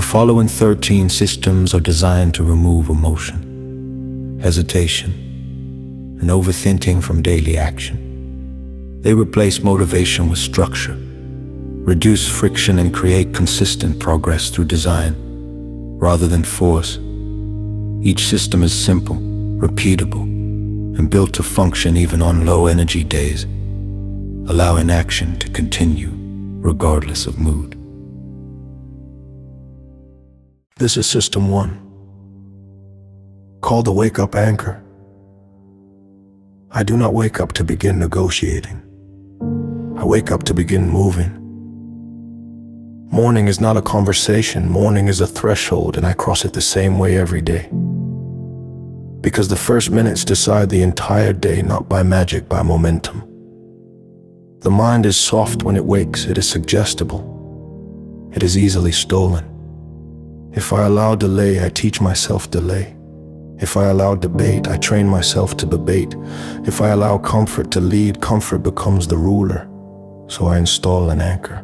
following 13 systems are designed to remove emotion, hesitation, and overthinking from daily action. They replace motivation with structure, reduce friction, and create consistent progress through design, rather than force. Each system is simple, repeatable, and built to function even on low-energy days, allowing action to continue regardless of mood. This is System 1, called the Wake-Up Anchor. I do not wake up to begin negotiating. I wake up to begin moving. Morning is not a conversation. Morning is a threshold, and I cross it the same way every day. Because the first minutes decide the entire day, not by magic, by momentum. The mind is soft when it wakes. It is suggestible. It is easily stolen. If I allow delay, I teach myself delay. If I allow debate, I train myself to debate. If I allow comfort to lead, comfort becomes the ruler. So I install an anchor.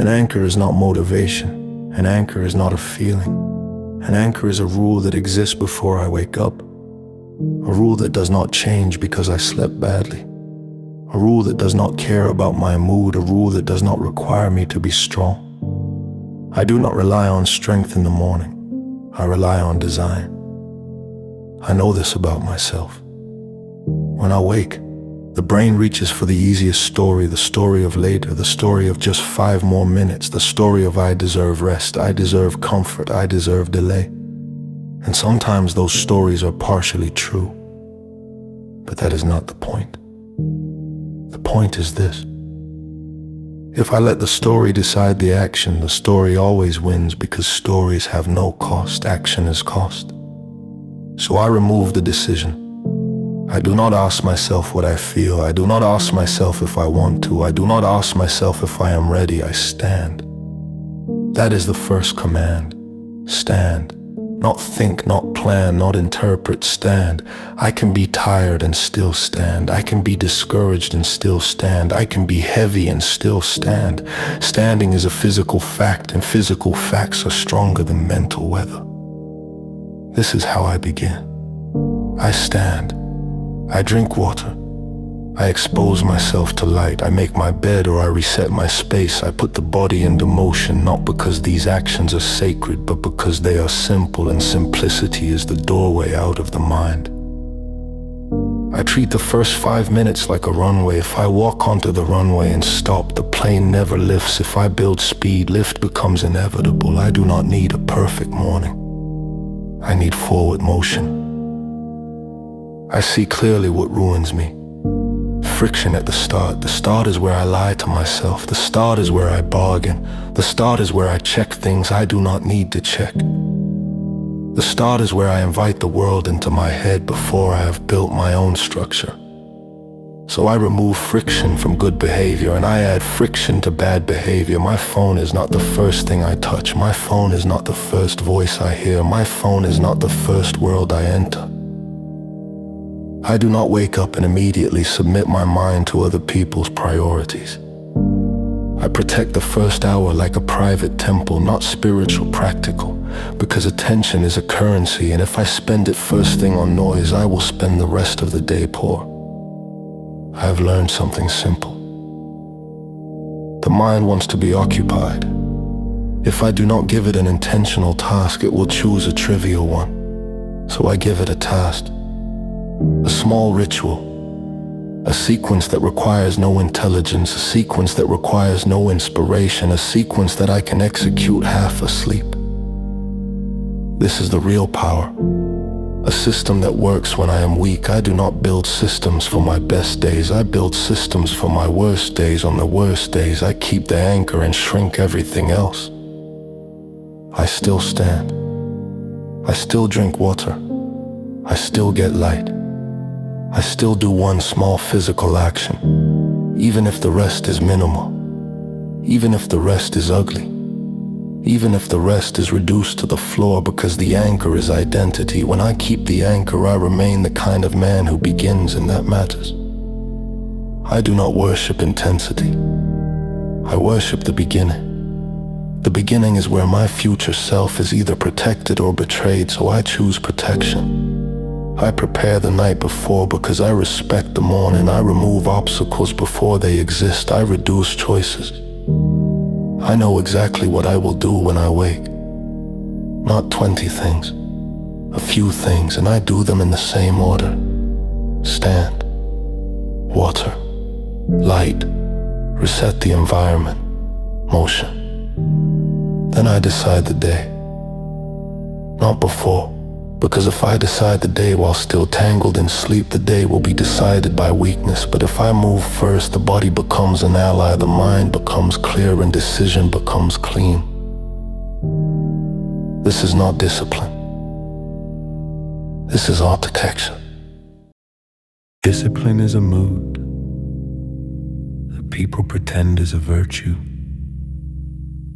An anchor is not motivation. An anchor is not a feeling. An anchor is a rule that exists before I wake up. A rule that does not change because I slept badly. A rule that does not care about my mood. A rule that does not require me to be strong. I do not rely on strength in the morning. I rely on design. I know this about myself. When I wake, the brain reaches for the easiest story, the story of later, the story of just 5 more minutes, the story of I deserve rest, I deserve comfort, I deserve delay. And sometimes those stories are partially true. But that is not the point. The point is this. If I let the story decide the action, the story always wins, because stories have no cost. Action is cost. So I remove the decision. I do not ask myself what I feel. I do not ask myself if I want to. I do not ask myself if I am ready. I stand. That is the first command. Stand. Not think, not plan, not interpret. Stand. I can be tired and still stand. I can be discouraged and still stand. I can be heavy and still stand. Standing is a physical fact, and physical facts are stronger than mental weather. This is how I begin. I stand. I drink water. I expose myself to light. I make my bed, or I reset my space. I put the body into motion, not because these actions are sacred, but because they are simple, and simplicity is the doorway out of the mind. I treat the first 5 minutes like a runway. If I walk onto the runway and stop, the plane never lifts. If I build speed, lift becomes inevitable. I do not need a perfect morning. I need forward motion. I see clearly what ruins me. Friction at the start. The start is where I lie to myself. The start is where I bargain. The start is where I check things I do not need to check. The start is where I invite the world into my head before I have built my own structure. So I remove friction from good behavior, and I add friction to bad behavior. My phone is not the first thing I touch. My phone is not the first voice I hear. My phone is not the first world I enter. I do not wake up and immediately submit my mind to other people's priorities. I protect the first hour like a private temple, not spiritual, practical, because attention is a currency, and if I spend it first thing on noise, I will spend the rest of the day poor. I have learned something simple. The mind wants to be occupied. If I do not give it an intentional task, it will choose a trivial one. So I give it a task. A small ritual, a sequence that requires no intelligence, a sequence that requires no inspiration, a sequence that I can execute half asleep. This is the real power, a system that works when I am weak. I do not build systems for my best days. I build systems for my worst days. On the worst days, I keep the anchor and shrink everything else. I still stand. I still drink water. I still get light. I still do one small physical action, even if the rest is minimal, even if the rest is ugly, even if the rest is reduced to the floor, because the anchor is identity. When I keep the anchor, I remain the kind of man who begins, and that matters. I do not worship intensity. I worship the beginning. The beginning is where my future self is either protected or betrayed, so I choose protection. I prepare the night before because I respect the morning. I remove obstacles before they exist. I reduce choices. I know exactly what I will do when I wake. Not 20 things, a few things, and I do them in the same order. Stand, water, light, reset the environment, motion. Then I decide the day. Not before, because if I decide the day while still tangled in sleep, the day will be decided by weakness. But if I move first, the body becomes an ally, the mind becomes clear, and decision becomes clean. This is not discipline. This is architecture. Discipline is a mood that people pretend is a virtue.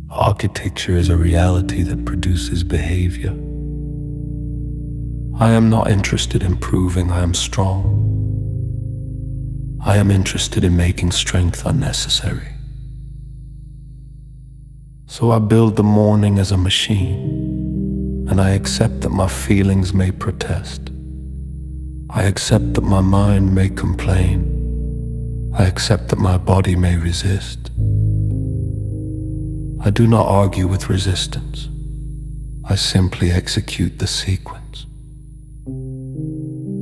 Architecture is a reality that produces behavior. I am not interested in proving I am strong. I am interested in making strength unnecessary. So I build the morning as a machine, and I accept that my feelings may protest. I accept that my mind may complain. I accept that my body may resist. I do not argue with resistance. I simply execute the sequence.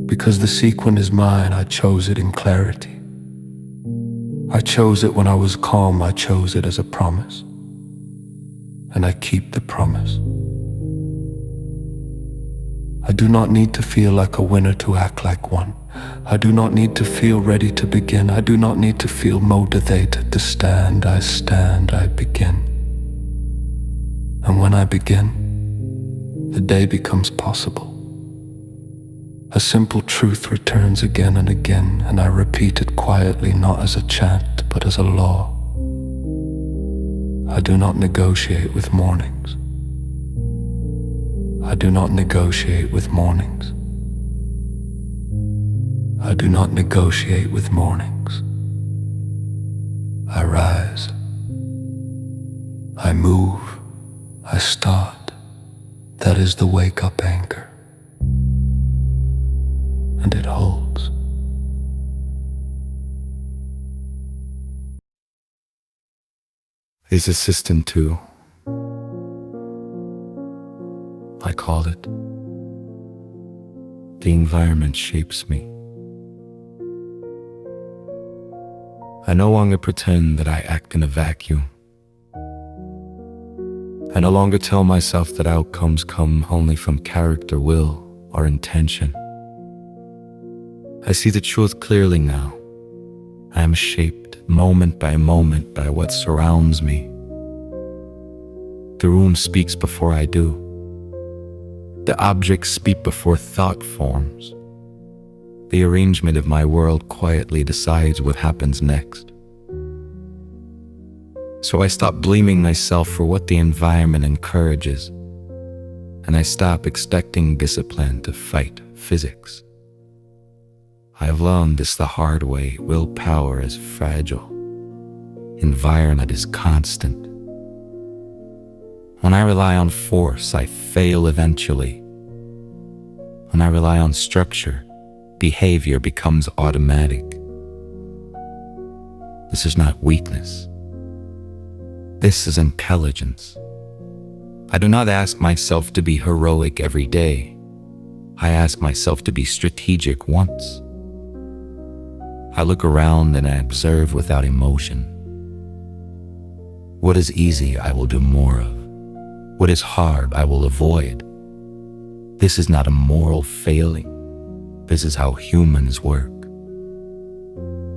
Because the sequence is mine, I chose it in clarity. I chose it when I was calm. I chose it as a promise. And I keep the promise. I do not need to feel like a winner to act like one. I do not need to feel ready to begin. I do not need to feel motivated to stand. I stand, I begin. And when I begin, the day becomes possible. A simple truth returns again and again, and I repeat it quietly, not as a chant, but as a law. I do not negotiate with mornings. I do not negotiate with mornings. I do not negotiate with mornings. I rise. I move. I start. That is the wake-up anchor. And it holds. His assistant too. I call it. The environment shapes me. I no longer pretend that I act in a vacuum. I no longer tell myself that outcomes come only from character, will, or intention. I see the truth clearly now. I am shaped moment by what surrounds me. The room speaks before I do. The objects speak before thought forms. The arrangement of my world quietly decides what happens next. So I stop blaming myself for what the environment encourages, and I stop expecting discipline to fight physics. I have learned this the hard way. Willpower is fragile. Environment is constant. When I rely on force, I fail eventually. When I rely on structure, behavior becomes automatic. This is not weakness. This is intelligence. I do not ask myself to be heroic every day. I ask myself to be strategic once. I look around and I observe without emotion. What is easy, I will do more of. What is hard, I will avoid. This is not a moral failing. This is how humans work.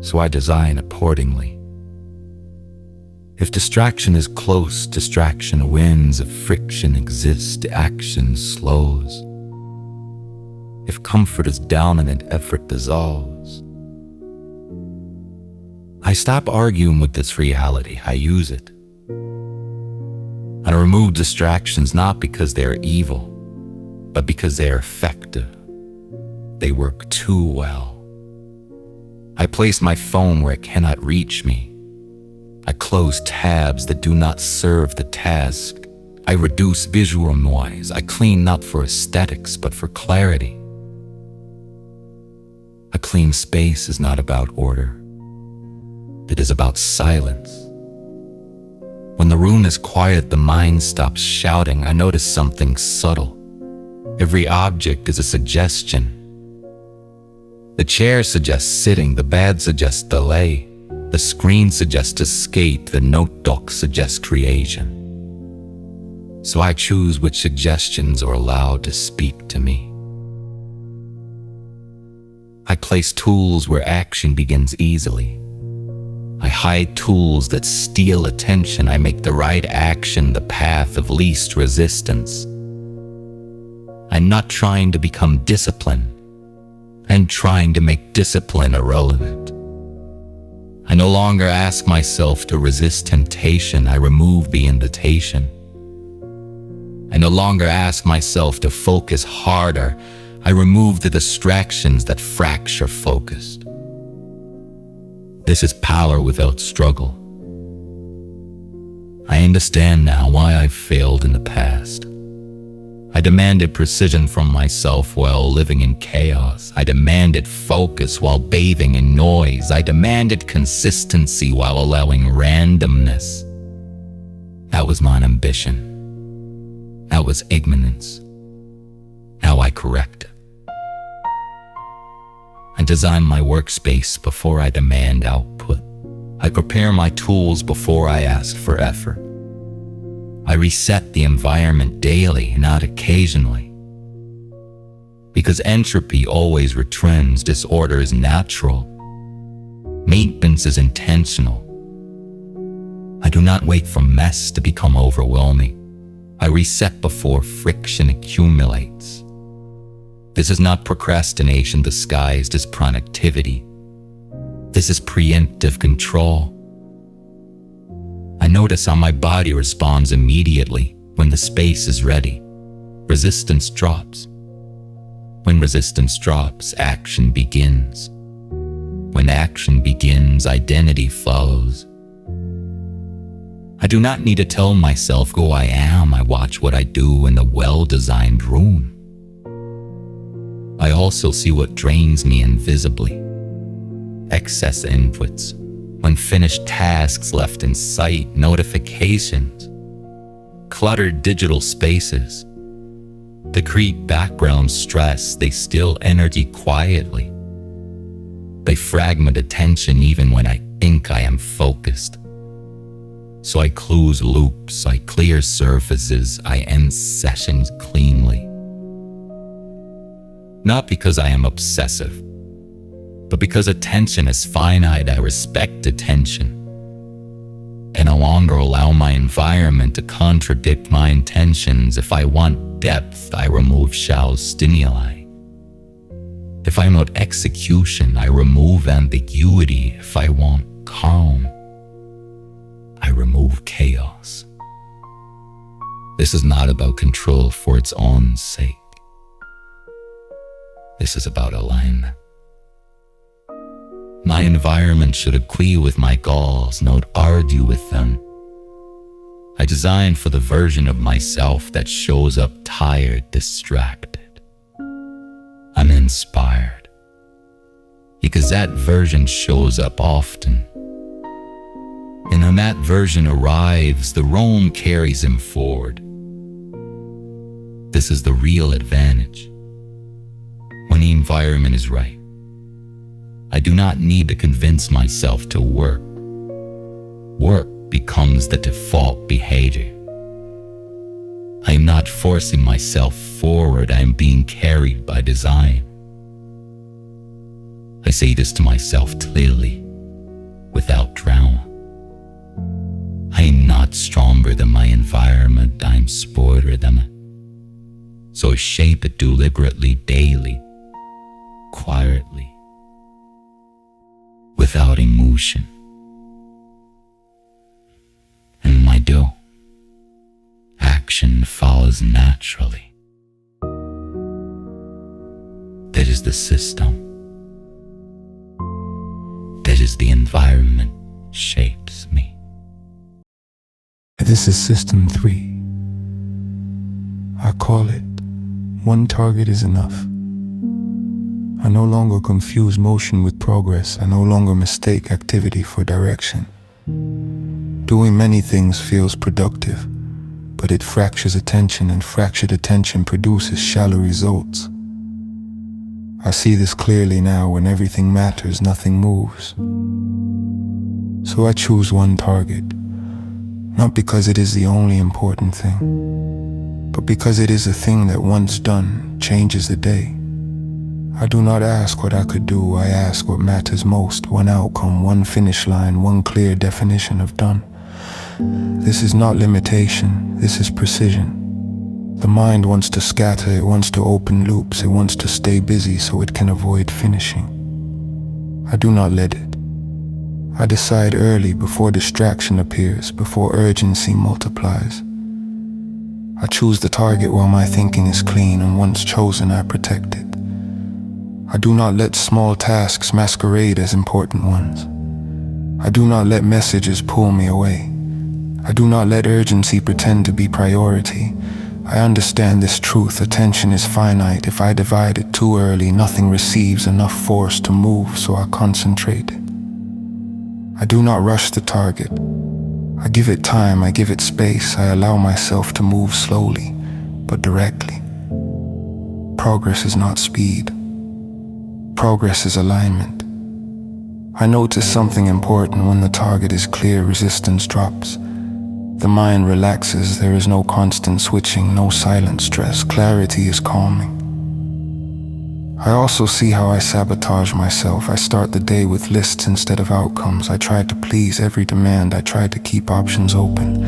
So I design accordingly. If distraction is close, distraction wins. If friction exists, action slows. If comfort is dominant, effort dissolves. I stop arguing with this reality. I use it. I remove distractions not because they are evil, but because they are effective. They work too well. I place my phone where it cannot reach me. I close tabs that do not serve the task. I reduce visual noise. I clean not for aesthetics, but for clarity. A clean space is not about order. It is about silence. When the room is quiet, the mind stops shouting. I notice something subtle. Every object is a suggestion. The chair suggests sitting, the bed suggests delay, the screen suggests escape, the notebook suggests creation. So I choose which suggestions are allowed to speak to me. I place tools where action begins easily. I hide tools that steal attention. I make the right action the path of least resistance. I'm not trying to become disciplined. I'm trying to make discipline irrelevant. I no longer ask myself to resist temptation. I remove the invitation. I no longer ask myself to focus harder. I remove the distractions that fracture focus. This is power without struggle. I understand now why I failed in the past. I demanded precision from myself while living in chaos. I demanded focus while bathing in noise. I demanded consistency while allowing randomness. That was my ambition. That was ignorance. Now I correct it. I design my workspace before I demand output. I prepare my tools before I ask for effort. I reset the environment daily, not occasionally. Because entropy always returns, disorder is natural. Maintenance is intentional. I do not wait for mess to become overwhelming. I reset before friction accumulates. This is not procrastination disguised as productivity. This is preemptive control. I notice how my body responds immediately when the space is ready. Resistance drops. When resistance drops, action begins. When action begins, identity follows. I do not need to tell myself who I am. I watch what I do in the well-designed room. I also see what drains me invisibly. Excess inputs, unfinished tasks left in sight, notifications, cluttered digital spaces. They create background stress, they steal energy quietly. They fragment attention even when I think I am focused. So I close loops, I clear surfaces, I end sessions cleanly. Not because I am obsessive, but because attention is finite. I respect attention and no longer allow my environment to contradict my intentions. If I want depth, I remove shallow stimuli. If I want execution, I remove ambiguity. If I want calm, I remove chaos. This is not about control for its own sake. This is about alignment. My environment should agree with my goals, not argue with them. I design for the version of myself that shows up tired, distracted. I'm inspired because that version shows up often. And when that version arrives, the roam carries him forward. This is the real advantage. When the environment is right, I do not need to convince myself to work. Work becomes the default behavior. I am not forcing myself forward, I am being carried by design. I say this to myself clearly, without drama. I am not stronger than my environment, I am smarter than it. So I shape it deliberately, daily, quietly, without emotion. And when I do, action follows naturally. That is the system. That is the environment shapes me. This is System 3. I call it, one target is enough. I no longer confuse motion with progress. I no longer mistake activity for direction. Doing many things feels productive, but it fractures attention, and fractured attention produces shallow results. I see this clearly now. When everything matters, nothing moves. So I choose one target, not because it is the only important thing, but because it is a thing that once done changes the day. I do not ask what I could do, I ask what matters most. One outcome, one finish line, one clear definition of done. This is not limitation, this is precision. The mind wants to scatter, it wants to open loops, it wants to stay busy so it can avoid finishing. I do not let it. I decide early, before distraction appears, before urgency multiplies. I choose the target while my thinking is clean, and once chosen, I protect it. I do not let small tasks masquerade as important ones. I do not let messages pull me away. I do not let urgency pretend to be priority. I understand this truth: attention is finite. If I divide it too early, nothing receives enough force to move, so I concentrate it. I do not rush the target. I give it time, I give it space. I allow myself to move slowly, but directly. Progress is not speed. Progress is alignment. I notice something important: when the target is clear, resistance drops. The mind relaxes, there is no constant switching, no silent stress. Clarity is calming. I also see how I sabotage myself. I start the day with lists instead of outcomes. I try to please every demand. I try to keep options open.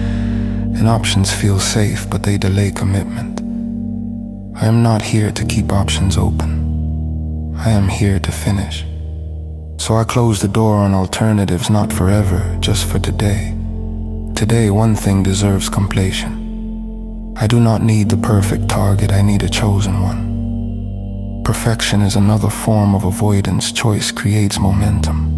And options feel safe, but they delay commitment. I am not here to keep options open. I am here to finish. So I close the door on alternatives, not forever, just for today. Today, one thing deserves completion. I do not need the perfect target, I need a chosen one. Perfection is another form of avoidance. Choice creates momentum.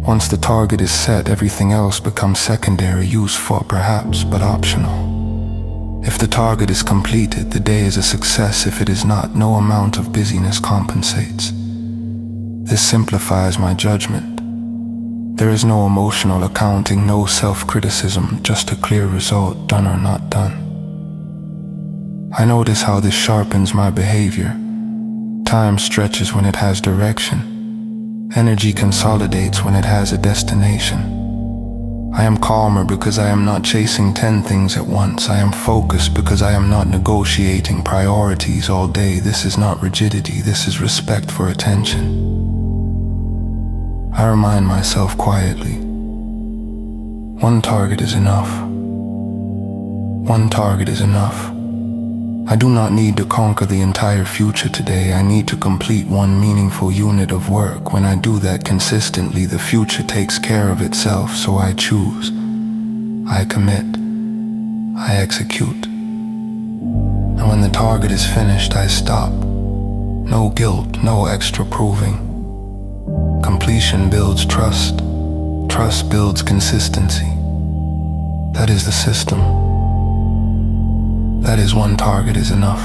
Once the target is set, everything else becomes secondary, useful perhaps, but optional. If the target is completed, the day is a success. If it is not, no amount of busyness compensates. This simplifies my judgment. There is no emotional accounting, no self-criticism, just a clear result, done or not done. I notice how this sharpens my behavior. Time stretches when it has direction. Energy consolidates when it has a destination. I am calmer because I am not chasing 10 things at once. I am focused because I am not negotiating priorities all day. This is not rigidity, this is respect for attention. I remind myself quietly, one target is enough. One target is enough. I do not need to conquer the entire future today. I need to complete one meaningful unit of work. When I do that consistently, the future takes care of itself. So I choose, I commit, I execute. And when the target is finished, I stop. No guilt, no extra proving. Completion builds trust. Trust builds consistency. That is the system. That is one target is enough.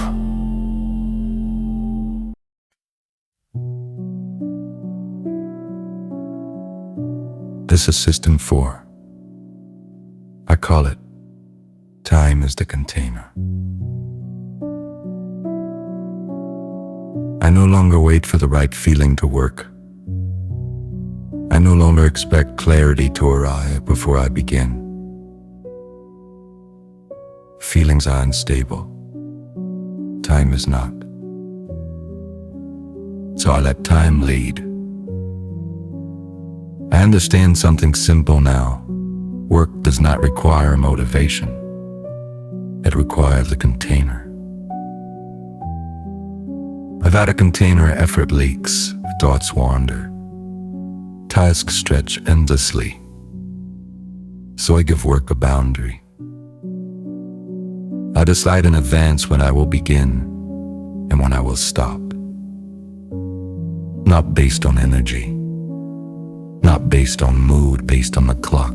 This is System 4. I call it, time is the container. I no longer wait for the right feeling to work. I no longer expect clarity to arrive before I begin. Feelings are unstable. Time is not. So I let time lead. I understand something simple now. Work does not require motivation. It requires a container. Without a container, effort leaks, thoughts wander. Tasks stretch endlessly. So I give work a boundary. I decide in advance when I will begin and when I will stop. Not based on energy, not based on mood, based on the clock.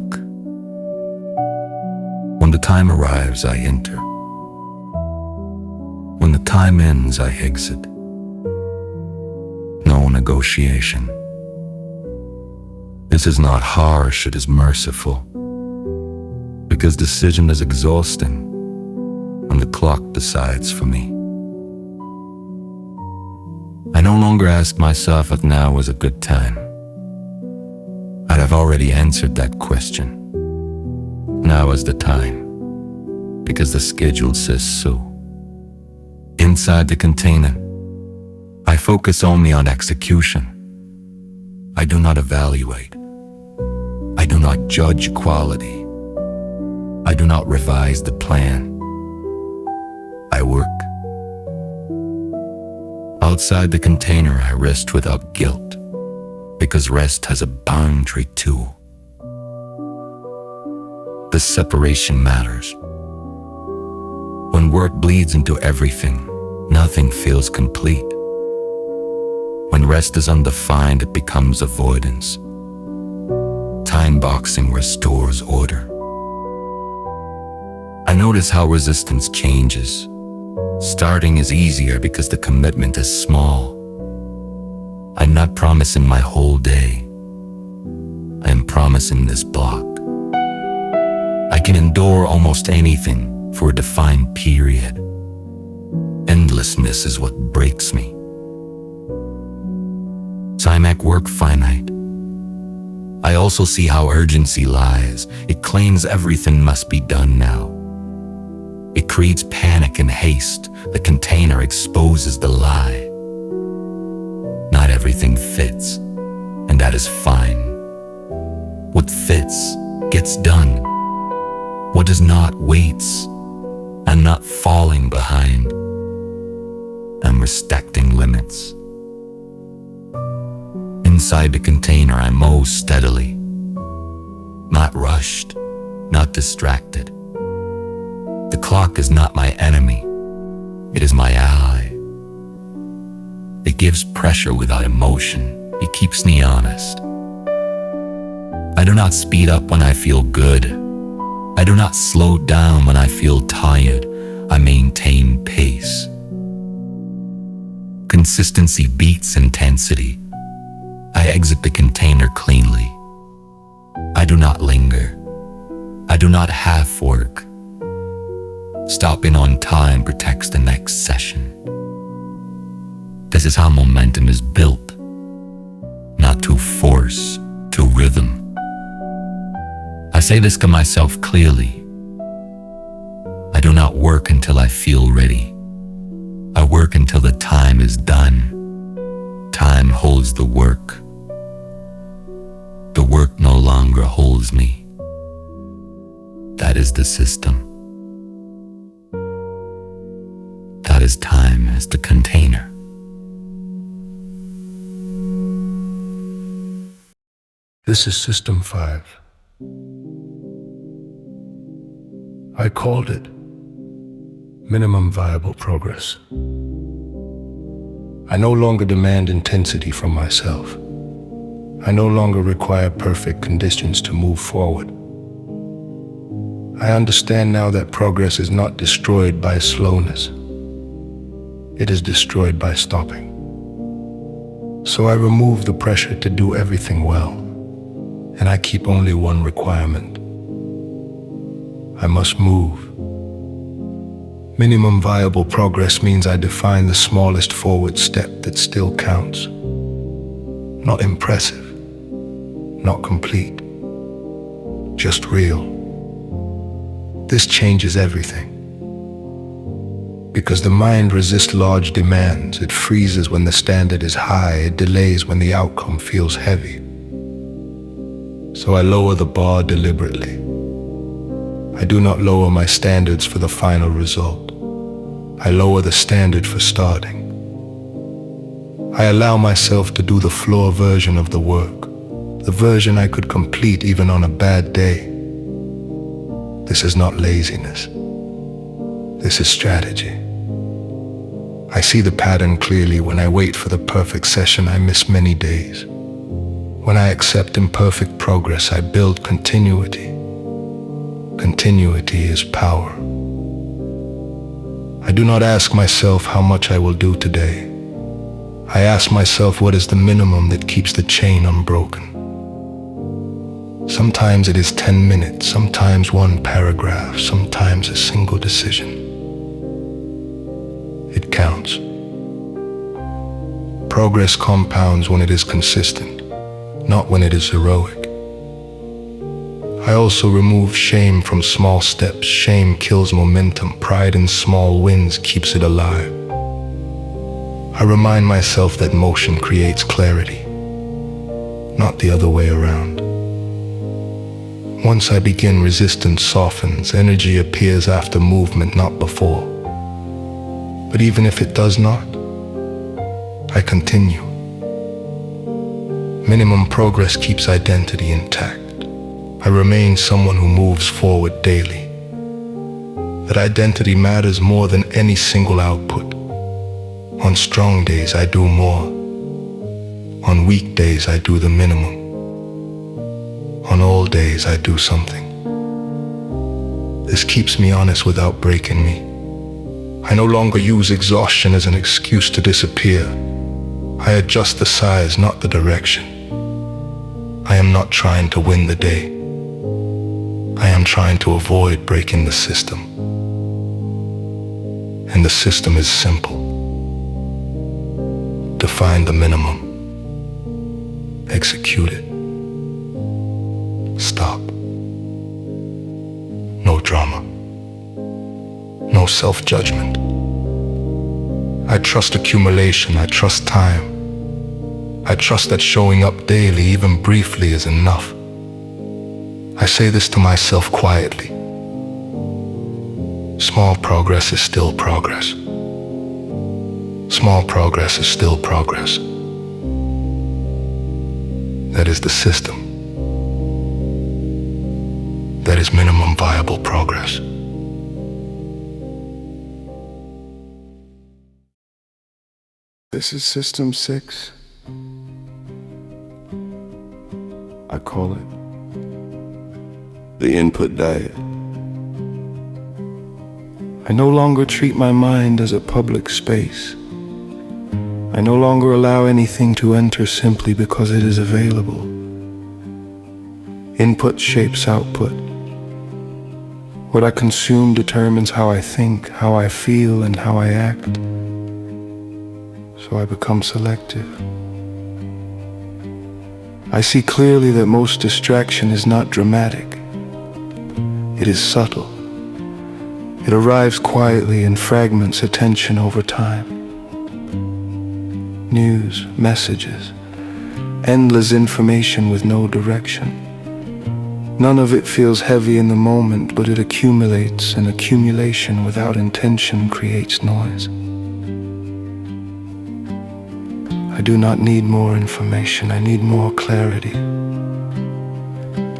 the time arrives, I enter. When the time ends, I exit. No negotiation. This is not harsh, it is merciful. Because decision is exhausting when the clock decides for me. I no longer ask myself if now is a good time. I have already answered that question. Now is the time, because the schedule says so. Inside the container, I focus only on execution. I do not evaluate. I do not judge quality. I do not revise the plan. I work. Outside the container, I rest without guilt, because rest has a boundary too. The separation matters. When work bleeds into everything, nothing feels complete. When rest is undefined, it becomes avoidance. Time boxing restores order. I notice how resistance changes. Starting is easier because the commitment is small. I'm not promising my whole day. I am promising this block. I can endure almost anything for a defined period. Endlessness is what breaks me. I make work finite. I also see how urgency lies. It claims everything must be done now. It creates panic and haste. The container exposes the lie. Not everything fits, and that is fine. What fits gets done. What does not waits. I'm not falling behind. I'm respecting limits. Inside the container, I mow steadily. Not rushed, not distracted. The clock is not my enemy. It is my ally. It gives pressure without emotion. It keeps me honest. I do not speed up when I feel good. I do not slow down when I feel tired. I maintain pace. Consistency beats intensity. I exit the container cleanly. I do not linger. I do not half work. Stopping on time protects the next session. This is how momentum is built. Not to force, to rhythm. I say this to myself clearly. I do not work until I feel ready. I work until the time is done. Time holds the work. The work no longer holds me. That is the system. That is time as the container. This is System 5. I called it minimum viable progress. I no longer demand intensity from myself. I no longer require perfect conditions to move forward. I understand now that progress is not destroyed by slowness. It is destroyed by stopping. So I remove the pressure to do everything well, and I keep only one requirement. I must move. Minimum viable progress means I define the smallest forward step that still counts. Not impressive, not complete, just real. This changes everything. Because the mind resists large demands. It freezes when the standard is high. It delays when the outcome feels heavy. So I lower the bar deliberately. I do not lower my standards for the final result. I lower the standard for starting. I allow myself to do the floor version of the work, the version I could complete even on a bad day. This is not laziness. This is strategy. I see the pattern clearly. When I wait for the perfect session, I miss many days. When I accept imperfect progress, I build continuity. Continuity is power. I do not ask myself how much I will do today. I ask myself what is the minimum that keeps the chain unbroken. Sometimes it is 10 minutes, sometimes one paragraph, sometimes a single decision. It counts. Progress compounds when it is consistent, not when it is heroic. I also remove shame from small steps. Shame kills momentum. Pride in small wins keeps it alive. I remind myself that motion creates clarity, not the other way around. Once I begin, resistance softens. Energy appears after movement, not before. But even if it does not, I continue. Minimum progress keeps identity intact. I remain someone who moves forward daily. That identity matters more than any single output. On strong days, I do more. On weak days, I do the minimum. On all days, I do something. This keeps me honest without breaking me. I no longer use exhaustion as an excuse to disappear. I adjust the size, not the direction. I am not trying to win the day. I am trying to avoid breaking the system. And the system is simple. Define the minimum. Execute it. Stop. No drama. No self-judgment. I trust accumulation. I trust time. I trust that showing up daily, even briefly, is enough. I say this to myself quietly. Small progress is still progress. Small progress is still progress. That is the system. That is minimum viable progress. This is System 6. I call it the input diet. I no longer treat my mind as a public space. I no longer allow anything to enter simply because it is available. Input shapes output. What I consume determines how I think, how I feel, and how I act. So I become selective. I see clearly that most distraction is not dramatic. It is subtle. It arrives quietly and fragments attention over time. News, messages, endless information with no direction. None of it feels heavy in the moment, but it accumulates, and accumulation without intention creates noise. I do not need more information, I need more clarity.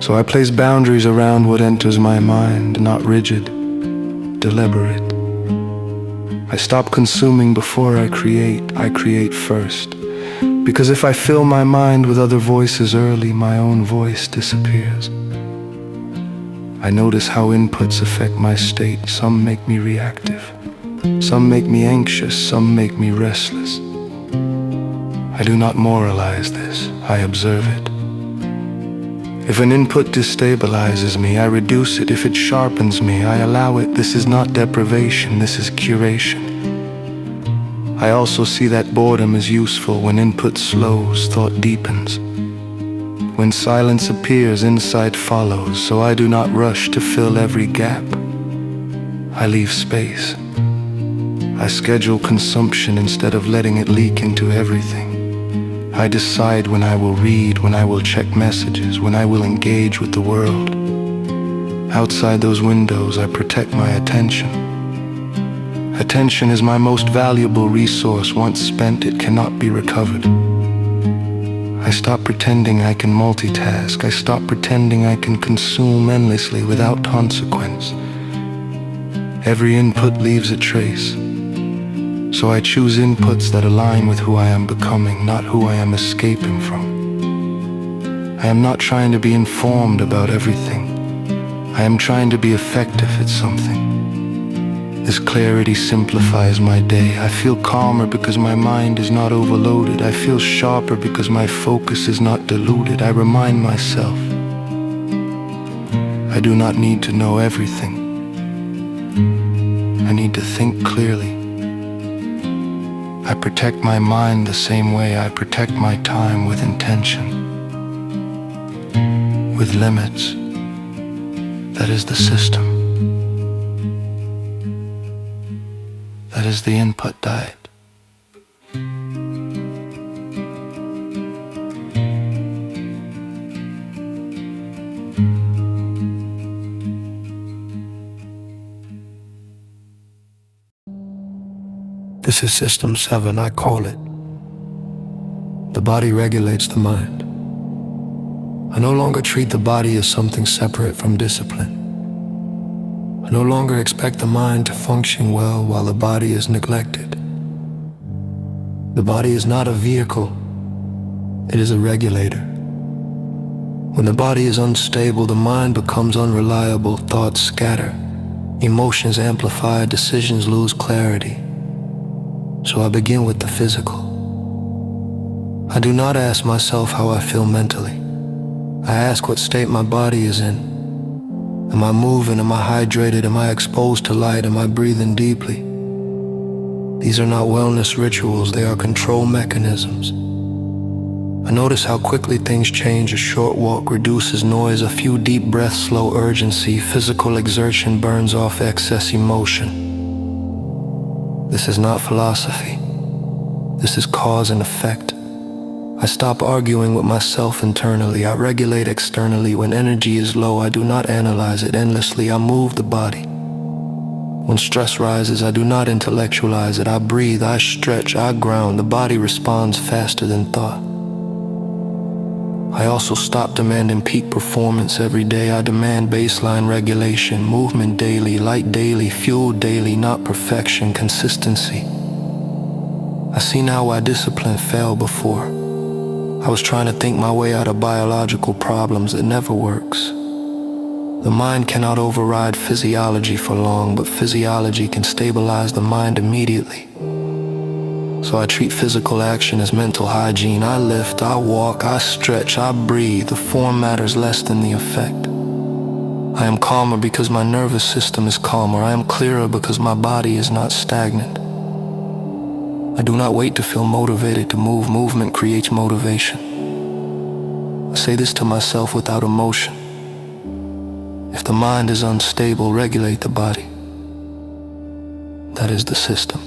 So I place boundaries around what enters my mind, not rigid, deliberate. I stop consuming before I create first. Because if I fill my mind with other voices early, my own voice disappears. I notice how inputs affect my state. Some make me reactive. Some make me anxious. Some make me restless. I do not moralize this. I observe it. If an input destabilizes me, I reduce it. If it sharpens me, I allow it. This is not deprivation, this is curation. I also see that boredom is useful. When input slows, thought deepens. When silence appears, insight follows. So I do not rush to fill every gap. I leave space. I schedule consumption instead of letting it leak into everything. I decide when I will read, when I will check messages, when I will engage with the world. Outside those windows, I protect my attention. Attention is my most valuable resource. Once spent, it cannot be recovered. I stop pretending I can multitask. I stop pretending I can consume endlessly without consequence. Every input leaves a trace. So I choose inputs that align with who I am becoming, not who I am escaping from. I am not trying to be informed about everything. I am trying to be effective at something. This clarity simplifies my day. I feel calmer because my mind is not overloaded. I feel sharper because my focus is not diluted. I remind myself, I do not need to know everything. I need to think clearly. I protect my mind the same way I protect my time, with intention, with limits. That is the system. That is the input diet. This is System 7, I call it. The body regulates the mind. I no longer treat the body as something separate from discipline. I no longer expect the mind to function well while the body is neglected. The body is not a vehicle, it is a regulator. When the body is unstable, the mind becomes unreliable, thoughts scatter, emotions amplify, decisions lose clarity. So I begin with the physical. I do not ask myself how I feel mentally. I ask what state my body is in. Am I moving? Am I hydrated? Am I exposed to light? Am I breathing deeply? These are not wellness rituals, they are control mechanisms. I notice how quickly things change. A short walk reduces noise, a few deep breaths slow urgency, physical exertion burns off excess emotion. This is not philosophy. This is cause and effect. I stop arguing with myself internally. I regulate externally. When energy is low, I do not analyze it endlessly. I move the body. When stress rises, I do not intellectualize it. I breathe, I stretch, I ground. The body responds faster than thought. I also stop demanding peak performance every day. I demand baseline regulation, movement daily, light daily, fuel daily, not perfection, consistency. I see now why discipline failed before. I was trying to think my way out of biological problems. It never works. The mind cannot override physiology for long, but physiology can stabilize the mind immediately. So I treat physical action as mental hygiene. I lift, I walk, I stretch, I breathe. The form matters less than the effect. I am calmer because my nervous system is calmer. I am clearer because my body is not stagnant. I do not wait to feel motivated to move. Movement creates motivation. I say this to myself without emotion. If the mind is unstable, regulate the body. That is the system.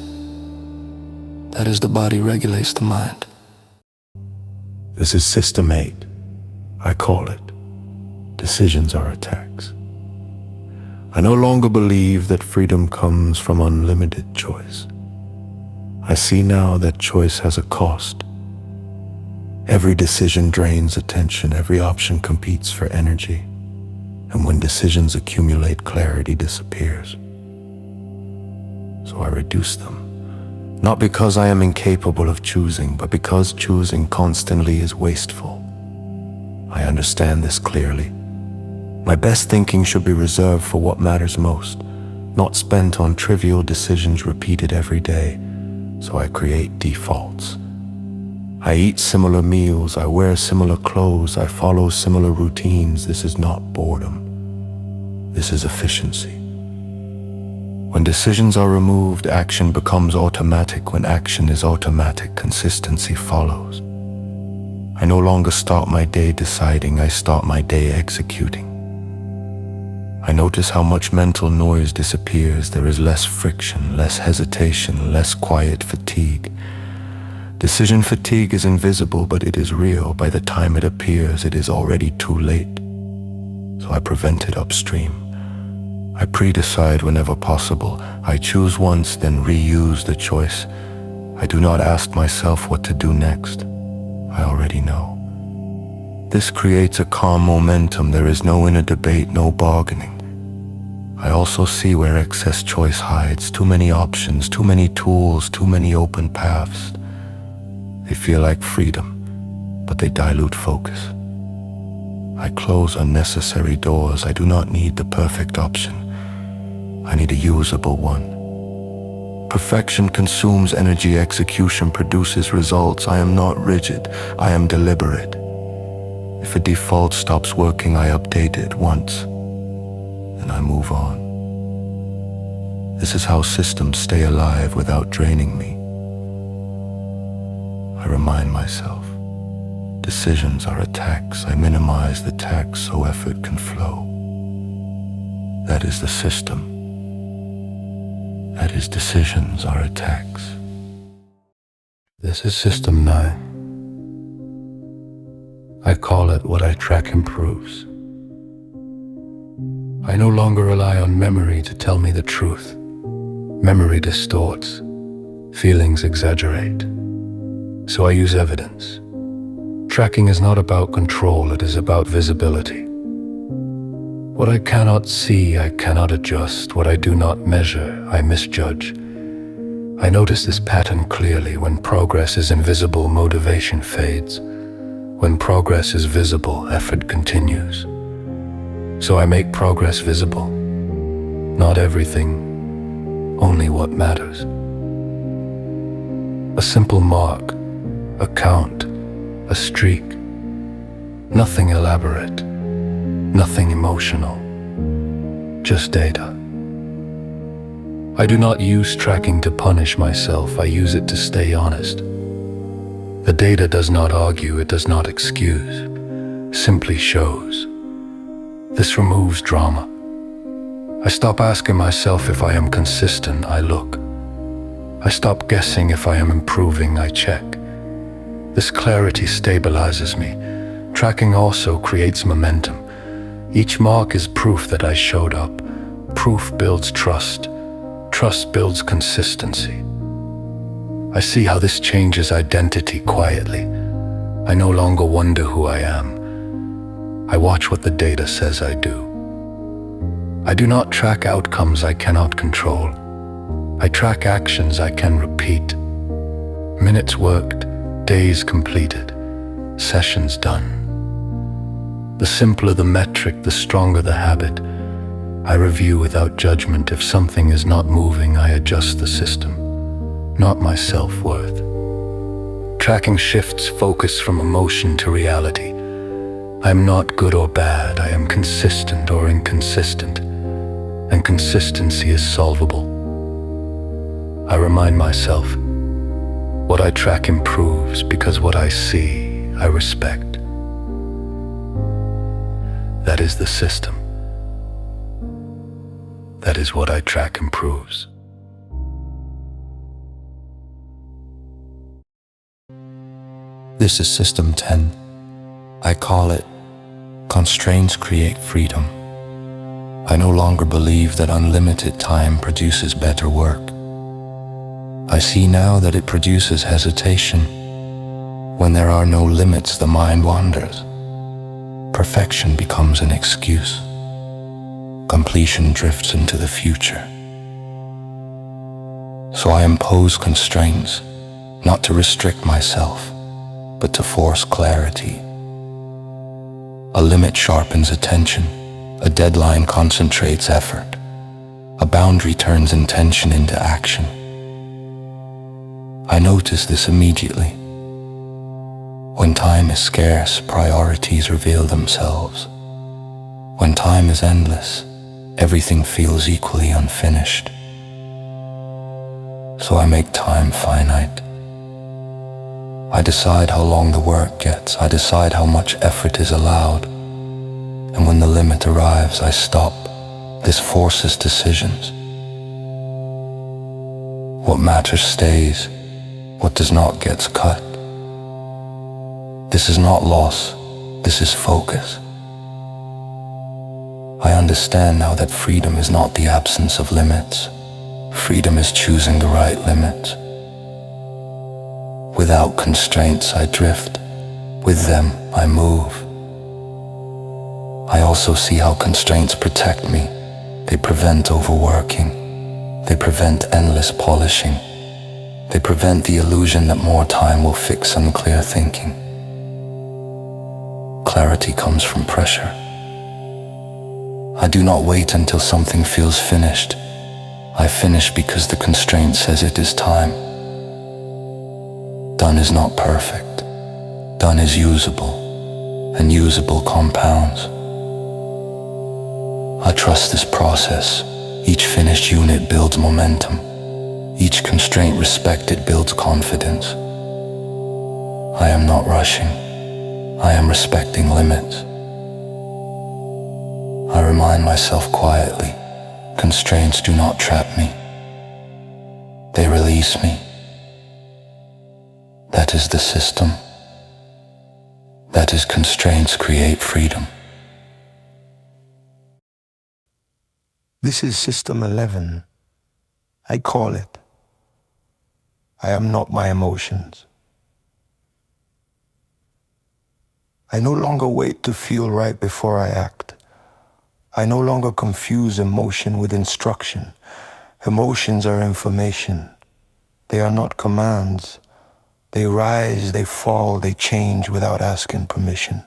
That is, the body regulates the mind. This is System 8, I call it. Decisions are attacks. I no longer believe that freedom comes from unlimited choice. I see now that choice has a cost. Every decision drains attention, every option competes for energy, and when decisions accumulate, clarity disappears. So I reduce them. Not because I am incapable of choosing, but because choosing constantly is wasteful. I understand this clearly. My best thinking should be reserved for what matters most, not spent on trivial decisions repeated every day. So I create defaults. I eat similar meals, I wear similar clothes, I follow similar routines. This is not boredom. This is efficiency. When decisions are removed, action becomes automatic. When action is automatic, consistency follows. I no longer start my day deciding, I start my day executing. I notice how much mental noise disappears. There is less friction, less hesitation, less quiet fatigue. Decision fatigue is invisible, but it is real. By the time it appears, it is already too late. So I prevent it upstream. I pre-decide whenever possible. I choose once, then reuse the choice. I do not ask myself what to do next. I already know. This creates a calm momentum. There is no inner debate, no bargaining. I also see where excess choice hides. Too many options, too many tools, too many open paths. They feel like freedom, but they dilute focus. I close unnecessary doors. I do not need the perfect option. I need a usable one. Perfection consumes energy. Execution produces results. I am not rigid. I am deliberate. If a default stops working, I update it once, and I move on. This is how systems stay alive without draining me. I remind myself, decisions are a tax. I minimize the tax so effort can flow. That is the system. That is, decisions are a tax. This is System 9. I call it what I track improves. I no longer rely on memory to tell me the truth. Memory distorts. Feelings exaggerate. So I use evidence. Tracking is not about control, it is about visibility. What I cannot see, I cannot adjust. What I do not measure, I misjudge. I notice this pattern clearly. When progress is invisible, motivation fades. When progress is visible, effort continues. So I make progress visible. Not everything, only what matters. A simple mark, a count, a streak. Nothing elaborate, nothing emotional, just data. I do not use tracking to punish myself, I use it to stay honest. The data does not argue, it does not excuse, simply shows. This removes drama. I stop asking myself if I am consistent, I look. I stop guessing if I am improving, I check. This clarity stabilizes me. Tracking also creates momentum. Each mark is proof that I showed up. Proof builds trust. Trust builds consistency. I see how this changes identity quietly. I no longer wonder who I am. I watch what the data says I do. I do not track outcomes I cannot control. I track actions I can repeat. Minutes worked, days completed, sessions done. The simpler the metric, the stronger the habit. I review without judgment. If something is not moving, I adjust the system, not my self-worth. Tracking shifts focus from emotion to reality. I am not good or bad, I am consistent or inconsistent, and consistency is solvable. I remind myself, what I track improves because what I see, I respect. That is the system. That is what I track improves. This is System 10. I call it Constraints Create Freedom. I no longer believe that unlimited time produces better work. I see now that it produces hesitation. When there are no limits, the mind wanders. Perfection becomes an excuse. Completion drifts into the future. So I impose constraints, not to restrict myself, but to force clarity. A limit sharpens attention, a deadline concentrates effort, a boundary turns intention into action. I notice this immediately. When time is scarce, priorities reveal themselves. When time is endless, everything feels equally unfinished. So I make time finite. I decide how long the work gets. I decide how much effort is allowed. And when the limit arrives, I stop. This forces decisions. What matters stays. What does not gets cut. This is not loss. This is focus. I understand now that freedom is not the absence of limits. Freedom is choosing the right limits. Without constraints, I drift. With them, I move. I also see how constraints protect me. They prevent overworking. They prevent endless polishing. They prevent the illusion that more time will fix unclear thinking. clarity comes from pressure. I do not wait until something feels finished. I finish because the constraint says it is time. Done is not perfect. Done is usable, and usable compounds. I trust this process. Each finished unit builds momentum. Each constraint respected builds confidence. I am not rushing. I am respecting limits. I remind myself quietly, constraints do not trap me. They release me. That is the system. That is constraints create freedom. This is System 11. I call it. I am not my emotions. I no longer wait to feel right before I act. I no longer confuse emotion with instruction. Emotions are information. They are not commands. They rise, they fall, they change without asking permission.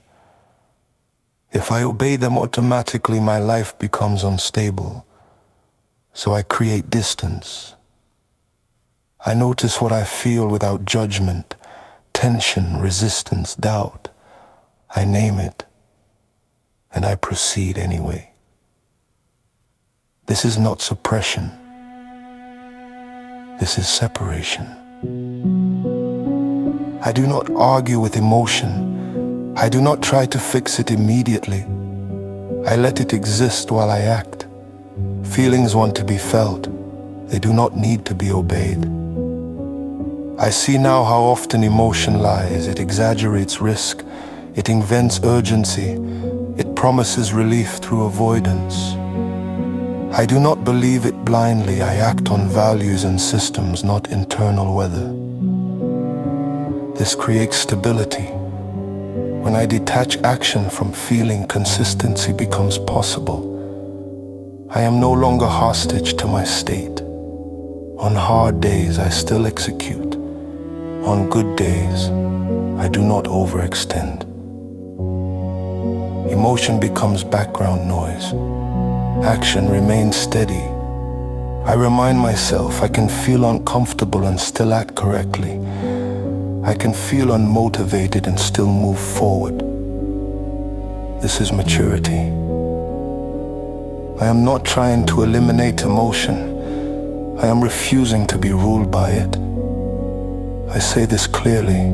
If I obey them automatically, my life becomes unstable. So I create distance. I notice what I feel without judgment, tension, resistance, doubt. I name it, and I proceed anyway. This is not suppression. This is separation. I do not argue with emotion. I do not try to fix it immediately. I let it exist while I act. Feelings want to be felt. They do not need to be obeyed. I see now how often emotion lies. It exaggerates risk. It invents urgency. It promises relief through avoidance. I do not believe it blindly. I act on values and systems, not internal weather. This creates stability. When I detach action from feeling, consistency becomes possible. I am no longer hostage to my state. On hard days, I still execute. On good days, I do not overextend. Emotion becomes background noise. Action remains steady. I remind myself I can feel uncomfortable and still act correctly. I can feel unmotivated and still move forward. This is maturity. I am not trying to eliminate emotion. I am refusing to be ruled by it. I say this clearly,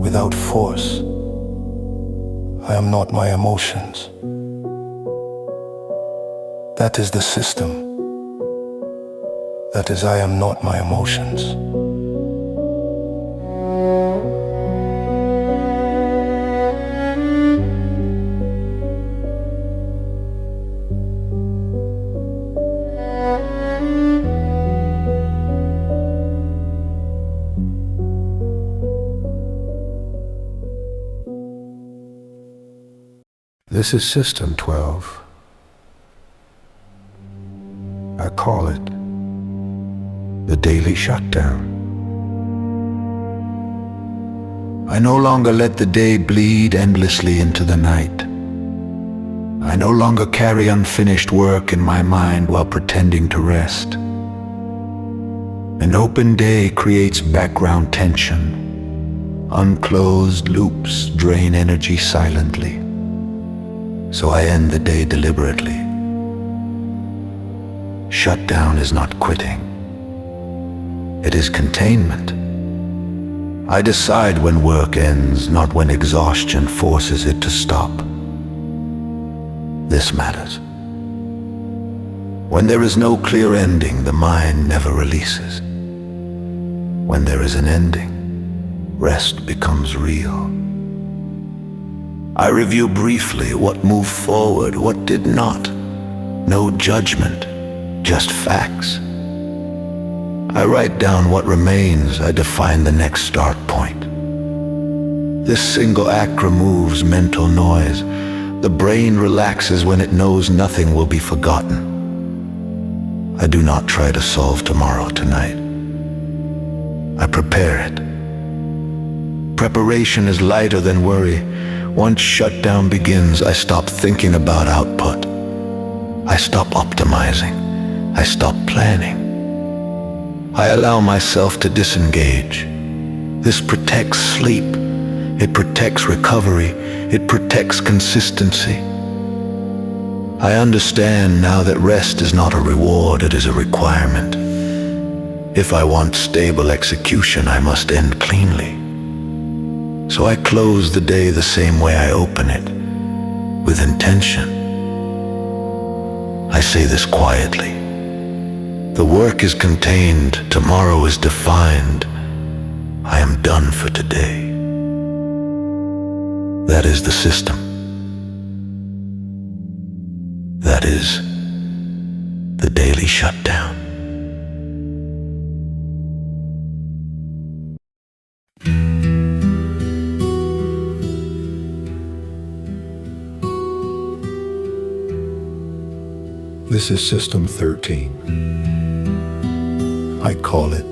without force. I am not my emotions. That is the system. That is, I am not my emotions. This is System 12. I call it the daily shutdown. I no longer let the day bleed endlessly into the night. I no longer carry unfinished work in my mind while pretending to rest. An open day creates background tension. Unclosed loops drain energy silently. So I end the day deliberately. Shutdown is not quitting. It is containment. I decide when work ends, not when exhaustion forces it to stop. This matters. When there is no clear ending, the mind never releases. When there is an ending, rest becomes real. I review briefly what moved forward, what did not. No judgment, just facts. I write down what remains. I define the next start point. This single act removes mental noise. The brain relaxes when it knows nothing will be forgotten. I do not try to solve tomorrow tonight. I prepare it. Preparation is lighter than worry. Once shutdown begins, I stop thinking about output. I stop optimizing. I stop planning. I allow myself to disengage. This protects sleep. It protects recovery. It protects consistency. I understand now that rest is not a reward, it is a requirement. If I want stable execution, I must end cleanly. So I close the day the same way I open it, with intention. I say this quietly. The work is contained, tomorrow is defined. I am done for today. That is the system. That is the daily shutdown. This is System 13. I call it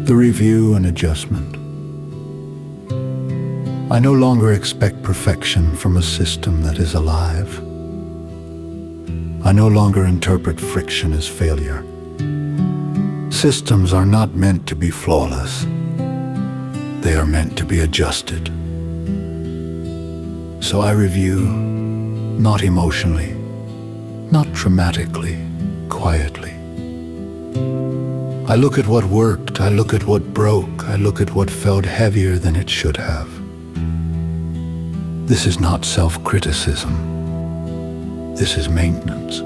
the review and adjustment. I no longer expect perfection from a system that is alive. I no longer interpret friction as failure. Systems are not meant to be flawless. They are meant to be adjusted. So I review, not emotionally, not dramatically, quietly. I look at what worked, I look at what broke, I look at what felt heavier than it should have. This is not self-criticism. This is maintenance.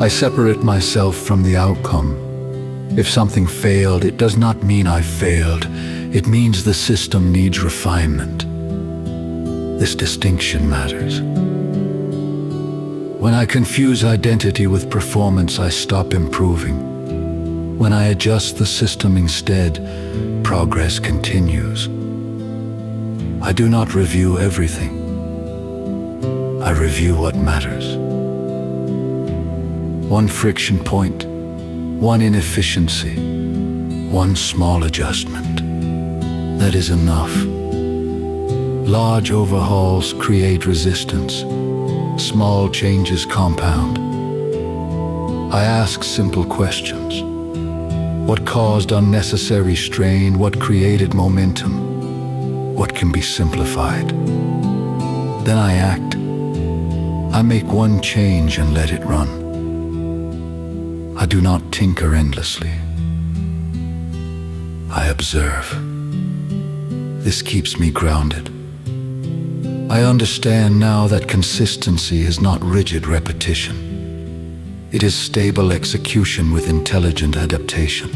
I separate myself from the outcome. If something failed, it does not mean I failed. It means the system needs refinement. This distinction matters. When I confuse identity with performance, I stop improving. When I adjust the system instead, progress continues. I do not review everything. I review what matters. One friction point, one inefficiency, one small adjustment. That is enough. Large overhauls create resistance. Small changes compound. I ask simple questions. What caused unnecessary strain? What created momentum? What can be simplified? Then I act. I make one change and let it run. I do not tinker endlessly. I observe. This keeps me grounded. I understand now that consistency is not rigid repetition. It is stable execution with intelligent adaptation.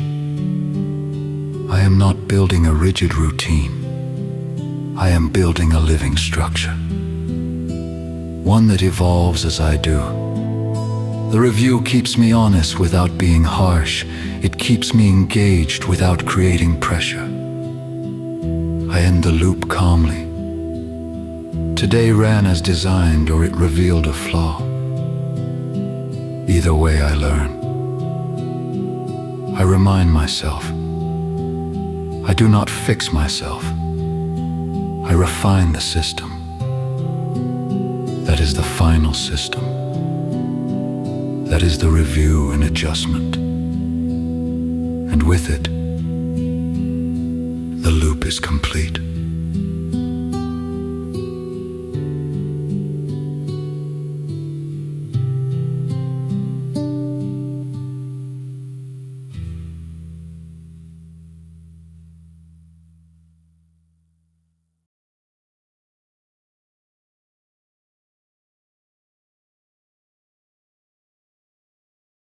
I am not building a rigid routine. I am building a living structure. One that evolves as I do. The review keeps me honest without being harsh. It keeps me engaged without creating pressure. I end the loop calmly. Today ran as designed, or it revealed a flaw. Either way, I learn. I remind myself. I do not fix myself. I refine the system. That is the final system. That is the review and adjustment. And with it, the loop is complete.